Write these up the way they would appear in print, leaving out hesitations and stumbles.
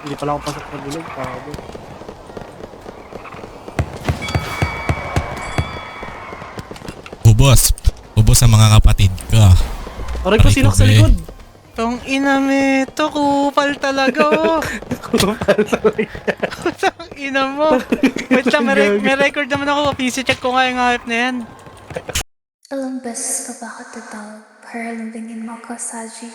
Hindi pala ako pasok sa bilog, pabo. Ubos. Ubos sa mga kapatid ko. Aray ko, sino sa likod? Tong ina me, to kupal talaga oh. Tong ina mo. Wait lang, may record naman ako. PC check ko nga yung hype na yan. Ilang beses ka ba katatawag para lambingin mo ko, Saji?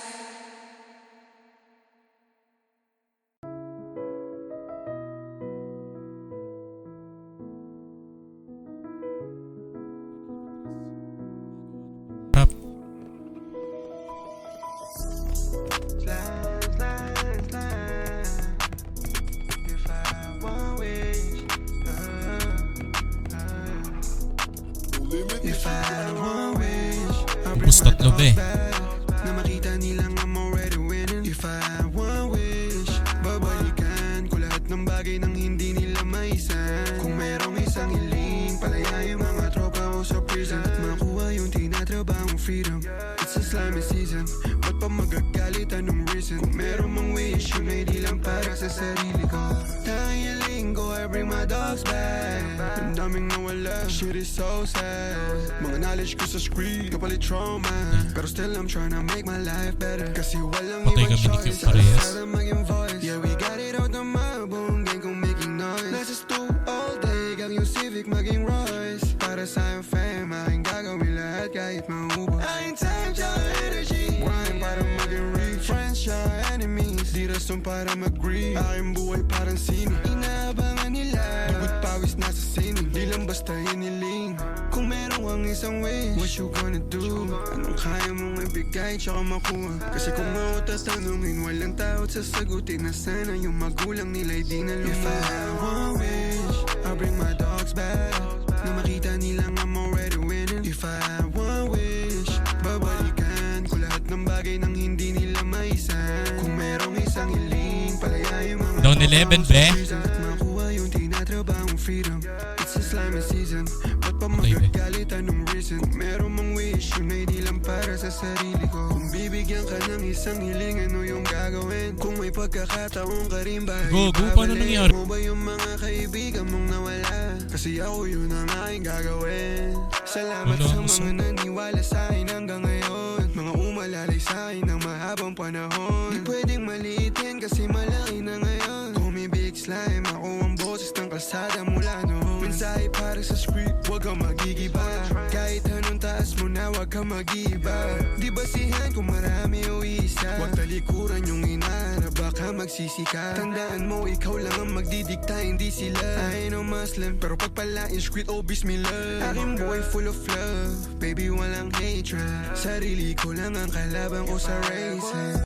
Rap. Ubos tatlo be. Na makita nilang I'm already winning. If I had one wish, babalikan ko lahat ng bagay nang hindi nila maisan. Kung merong isang hiling, palaya yung mga tropa ko sa prison at makuha yung tinatrabahong freedom. It's a slimy season, ba't pa magagalit, anong reason? Kung merong mang wish, yun ay di lang para sa sarili ko. Tanging hiling ko, I bring my dogs back. Ang daming nawala, shit is so sad. Mga knowledge ko sa street, kapalit trauma. Pero still I'm tryna make my life better. Kasi walang Patay ibang kami ni choice. Q parehas. Sana maging voice. Yeah, we got it out ng mabong gang kong making noise. Nasa stool all day, gang yung Civic maging Royce. Para sa yung fame, aking gagawin lahat kahit maubos. Aking time, tsaka energy. Grind para maging rich. Friends, tsaka enemies. Di rason para mag-grieve. Aking buhay parang sino. Inaabangan nila. Dugot pawis nasa sining. Di lang basta hiniling. Kung meron kang isang wish, what you gonna do? Anong kaya mong ibigay tsaka makuha? Kasi kung ako tatanungin, walang taot sasagutin na sana yung magulang nila'y di na luma. If I had one wish, I'll bring my dogs back. Na makita nilang I'm already winning. If I had one wish, babalikan ko lahat ng bagay nang hindi nila maisan. Kung merong isang hiling, palaya yung mga Down 11 be. at makuha yung tinatrabahong freedom. It's a slimy season, ba't pa Okay, be. magagalit, anong reason? Kung meron mang wish, yun ay di lang para sa sarili ko. Kung bibigyan ka ng isang hiling, ano yung gagawin? Kung may pagkakataon ka rin ba, Go, paano nangyari? mo ba yung mga kaibigan mong nawala? Kasi ako yun ang aking gagawin. Salamat Wala, sa gusto. mga naniwala sa akin hanggang ngayon. Mga umalalay sa akin ng mahabang panahon. Di pwedeng maliitin kasi malaki na ngayon. Kung may big slime, ako ang boses ng kalsada mula noon. Mensahe para sa script, huwag kang magigiba. Kahit anong taas mo na, huwag kang mag-iba. Di basihan kung marami o isa. Huwag talikuran yung inaarap, baka magsisika. Tandaan mo, ikaw lang ang magdidikta, hindi sila. I ain't no Muslim, pero pagpalain squid, oh bismillah. Aking buhay full of love, baby walang hatred. Sarili ko lang ang kalaban ko sa race.